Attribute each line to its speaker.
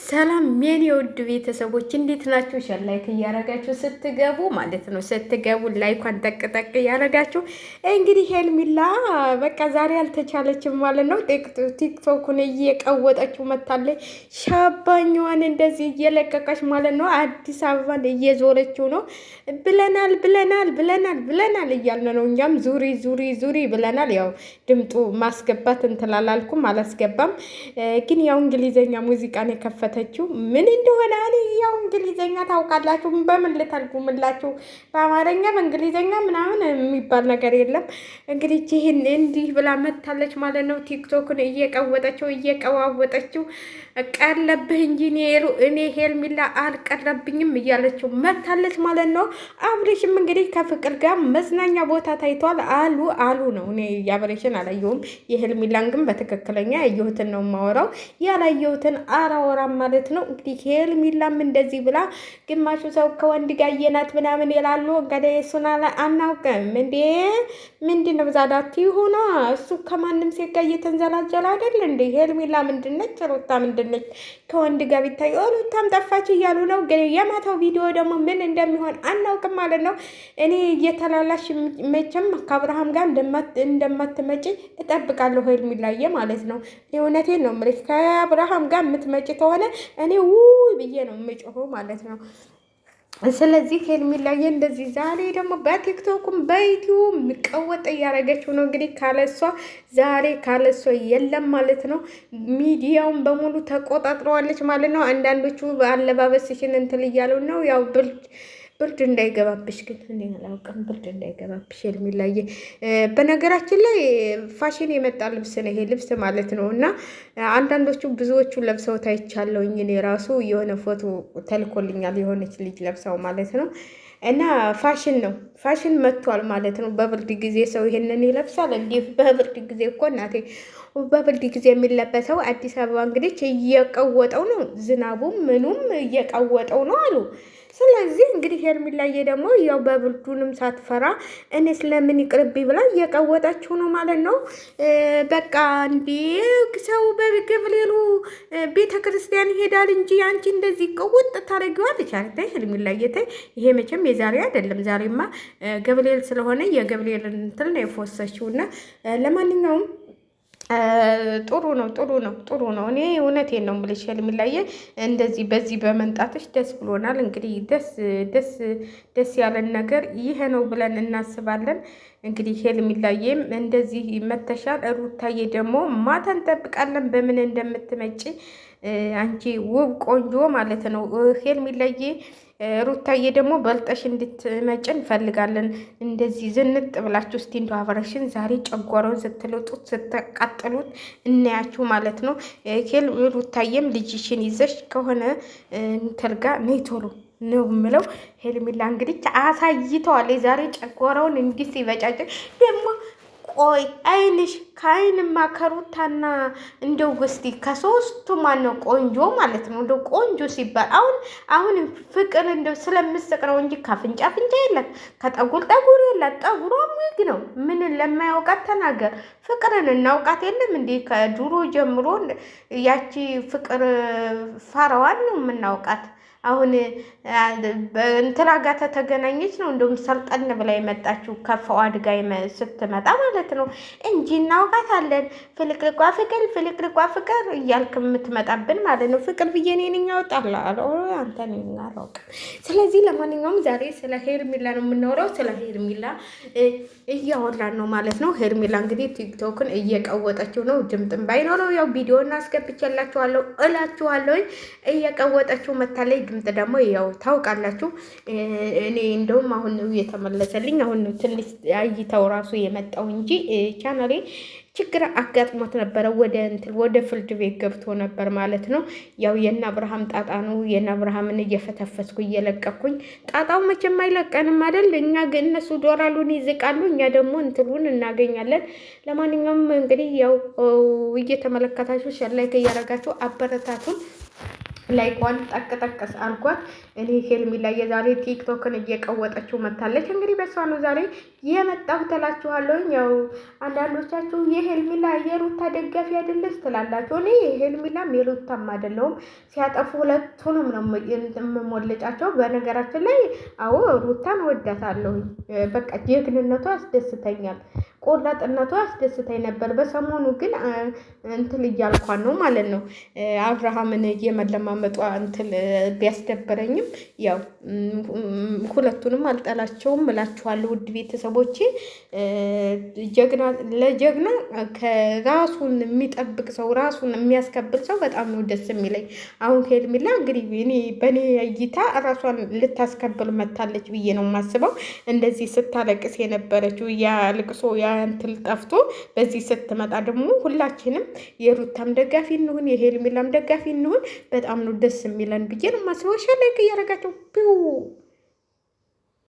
Speaker 1: ሰላም የኔ ውድ ቤተሰቦች እንዴት ናችሁ? ላይክ እያረጋችሁ ስትገቡ ማለት ነው። ስትገቡ ላይኳን ጠቅ እያረጋችሁ እንግዲህ ሄርሜላ በቃ ዛሬ አልተቻለችም ማለት ነው። ቲክቶኩን እየቀወጠችው መታለች። ሻባኛዋን እንደዚህ እየለቀቀች ማለት ነው። አዲስ አበባን እየዞረችው ነው። ብለናል እያልን ነው። እኛም ዙሪ ብለናል። ያው ድምጡ ማስገባት እንትላላልኩም አላስገባም፣ ግን ያው እንግሊዘኛ ሙዚቃን የከፈተችው ምን እንደሆነ ያው እንግሊዘኛ ታውቃላችሁ። በምን ልተርጉምላችሁ? በአማርኛ በእንግሊዘኛ ምናምን የሚባል ነገር የለም። እንግዲህ ይህን እንዲህ ብላ መታለች ማለት ነው። ቲክቶክን እየቀዋወጠችው ቀለብህ እንጂ እኔ ሄርሜላ አልቀረብኝም እያለችው መታለች ማለት ነው። አብሬሽም እንግዲህ ከፍቅር ጋር መዝናኛ ቦታ ታይቷል አሉ ነው። እኔ የአብሬሽን አላየሁም፣ የሄርሜላን ግን በትክክለኛ ያየሁትን ነው የማወራው። ያላየሁትን አላወራም ማለት ነው። እንግዲህ ሄርሜላም እንደዚህ ብላ ግማሹ ሰው ከወንድ ጋር የናት ምናምን ይላሉ። እንግዲህ እሱን አናውቅም እንዴ ምንድን ነው ዛዳት ሆኖ እሱ ከማንም ሴት ጋር እየተንዘላጀለ አይደል እንዴ? ሄርሜላ ምንድነች? ሩታ ምንድነች? ከወንድ ጋር ቢታይ ሩታም ጠፋች እያሉ ነው። ግን የማታው ቪዲዮ ደግሞ ምን እንደሚሆን አናውቅም ማለት ነው። እኔ እየተላላሽ መቼም ከአብርሃም ጋር እንደማትመጪ እጠብቃለሁ ሄርሜላዬ ማለት ነው። እውነቴን ነው የምልሽ። ከአብርሃም ጋር የምትመጪ ከሆነ እኔ ውይ ብዬ ነው የምጮኸው ማለት ነው። ስለዚህ ሄርሜላዬ እንደዚህ ዛሬ ደግሞ በቲክቶክም በዩቲዩብ የሚቀወጥ እያደረገችው ነው። እንግዲህ ካለሷ የለም ማለት ነው። ሚዲያውን በሙሉ ተቆጣጥረዋለች ማለት ነው። አንዳንዶቹ አለባበስሽን እንትን እያሉ ነው። ያው ብርድ እንዳይገባብሽ ግን እኔ አላውቅም። ብርድ እንዳይገባብሽ ሄርሜላዬ። በነገራችን ላይ ፋሽን የመጣ ልብስ ነው ይሄ ልብስ ማለት ነው። እና አንዳንዶቹ ብዙዎቹ ለብሰው ታይቻለሁኝ። እኔ ራሱ የሆነ ፎቶ ተልኮልኛል፣ የሆነች ልጅ ለብሰው ማለት ነው። እና ፋሽን መጥቷል ማለት ነው። በብርድ ጊዜ ሰው ይሄንን ይለብሳል እንዲህ? በብርድ ጊዜ እኮ እናቴ፣ በብርድ ጊዜ የሚለበሰው አዲስ አበባ እንግዲህ እየቀወጠው ነው። ዝናቡም ምኑም እየቀወጠው ነው አሉ። ስለዚህ እንግዲህ ሄርሜላዬ ደግሞ ያው በብርዱንም ሳትፈራ እኔ ስለምን ይቅርብኝ ብላ እየቀወጠችው ነው ማለት ነው። በቃ እንዲ ሰው በገብርኤሉ ቤተ ክርስቲያን ይሄዳል እንጂ አንቺ እንደዚህ ቀውጥ ታደርጊዋለሽ። አይ ሄርሜላዬ ተይ፣ ይሄ መቼም የዛሬ አይደለም። ዛሬማ ገብርኤል ስለሆነ የገብርኤል እንትን ነው የፎሰችውና ለማንኛውም ጥሩ ነው። እኔ እውነቴን ነው የምልሽ ሄርሜላዬ፣ እንደዚህ በዚህ በመምጣትሽ ደስ ብሎናል። እንግዲህ ደስ ያለን ነገር ይሄ ነው ብለን እናስባለን። እንግዲህ ሄርሜላዬም እንደዚህ መተሻል። ሩታዬ ደግሞ ማታ እንጠብቃለን በምን እንደምትመጪ አንቺ ውብ ቆንጆ ማለት ነው ሄርሜላዬ። ሩታዬ ደግሞ በልጠሽ እንድትመጭ እንፈልጋለን። እንደዚህ ዝንጥ ብላችሁ እስቲ እንደው አብረሽን ዛሬ ጨጓራውን ስትልጡት ስትቃጥሉት እናያችሁ ማለት ነው። ሩታዬም ልጅሽን ይዘሽ ከሆነ ተልጋ ነይ ቶሎ ነው የምለው። ሄርሜላ እንግዲህ አሳይተዋል ዛሬ ጨጓራውን እንዲህ ሲበጫጭ ደግሞ ቆይ አይንሽ ከአይንማ ከሩታና እንደው እስቲ ከሶስቱ ማን ነው ቆንጆ ማለት ነው? እንደው ቆንጆ ሲባል አሁን ፍቅር እንደው ስለምስቅ ነው እንጂ ከፍንጫ የላት፣ ከጠጉር የላት። ጠጉሯ ሙግ ነው። ምን ለማያውቃት ተናገር። ፍቅርን እናውቃት የለም እንዴ? ከድሮ ጀምሮ ያቺ ፍቅር ፋራዋን ነው የምናውቃት። አሁን እንትና ጋር ተገናኘች ነው እንደውም ሰልጠን ብላ የመጣችው ከፈዋድ ጋር ስትመጣ ማለት ነው እንጂ እናውቃታለን። ፍልቅልቋ ፍቅር እያልክ የምትመጣብን ማለት ነው። ፍቅር ብዬ እኔን ያወጣላ አንተን አላውቅም። ስለዚህ ለማንኛውም ዛሬ ስለ ሄርሜላ ነው የምናወራው። ስለ ሄርሜላ እያወራን ነው ማለት ነው። ሄርሜላ እንግዲህ ቲክቶክን እየቀወጠችው ነው። ድምጥም ባይኖረው ያው ቪዲዮን አስገብቼላችኋለሁ እላችኋለሁ። እየቀወጠችው መታለች። ድምጥ ደግሞ ያው ታውቃላችሁ። እኔ እንደውም አሁን ነው የተመለሰልኝ። አሁን ነው ትንሽ አይተው ራሱ የመጣው እንጂ ቻናሌ ችግር አጋጥሞት ነበረ። ወደ ፍርድ ቤት ገብቶ ነበር ማለት ነው። ያው የእነ አብርሃም ጣጣ ነው። የእነ አብርሃምን እየፈተፈስኩ እየለቀኩኝ፣ ጣጣው መቼም አይለቀንም አይደል? እኛ ግን እነሱ ዶላሩን ይዝቃሉ፣ እኛ ደግሞ እንትሉን እናገኛለን። ለማንኛውም እንግዲህ ያው እየተመለከታችሁ ሸር ላይክ እያደረጋችሁ አበረታቱን። ላይኳን ጠቅጠቅስ አልኳት። እኔ ሄርሜላ የዛሬ ቲክቶክን እየቀወጠችው መታለች። እንግዲህ በሷ ነው ዛሬ የመጣሁ ትላችኋለሁ። ያው አንዳንዶቻችሁ የሄርሜላ የሩታ ደጋፊ አይደለች ትላላችሁ። እኔ የሄርሜላም የሩታም አይደለሁም። ሲያጠፉ ሁለቱንም ነው የምሞልጫቸው። በነገራችን ላይ አዎ ሩታን ወዳታለሁኝ። በቃ ጀግንነቷ አስደስተኛል። ቆራጥነቷ አስደስተኝ ነበር። በሰሞኑ ግን እንትን እያልኳን ነው ማለት ነው አብርሃምን የመለማመጧ እንትን ቢያስደበረኝም ያው ሁለቱንም አልጠላቸውም እላችኋለሁ። ውድ ቤተሰቦቼ ጀግና ለጀግና ከራሱን የሚጠብቅ ሰው ራሱን የሚያስከብር ሰው በጣም ነው ደስ የሚለኝ። አሁን ሄርሜላ እንግዲህ እኔ በእኔ እይታ ራሷን ልታስከብር መታለች ብዬ ነው የማስበው። እንደዚህ ስታለቅስ የነበረችው ያ ልቅሶ ያ እንትን ጠፍቶ በዚህ ስትመጣ ደግሞ ሁላችንም የሩታም ደጋፊ እንሁን የሄርሜላም ደጋፊ እንሁን። በጣም ነው ደስ የሚለን ብዬ ነው የማስበው። ሸላይክ እያረጋቸው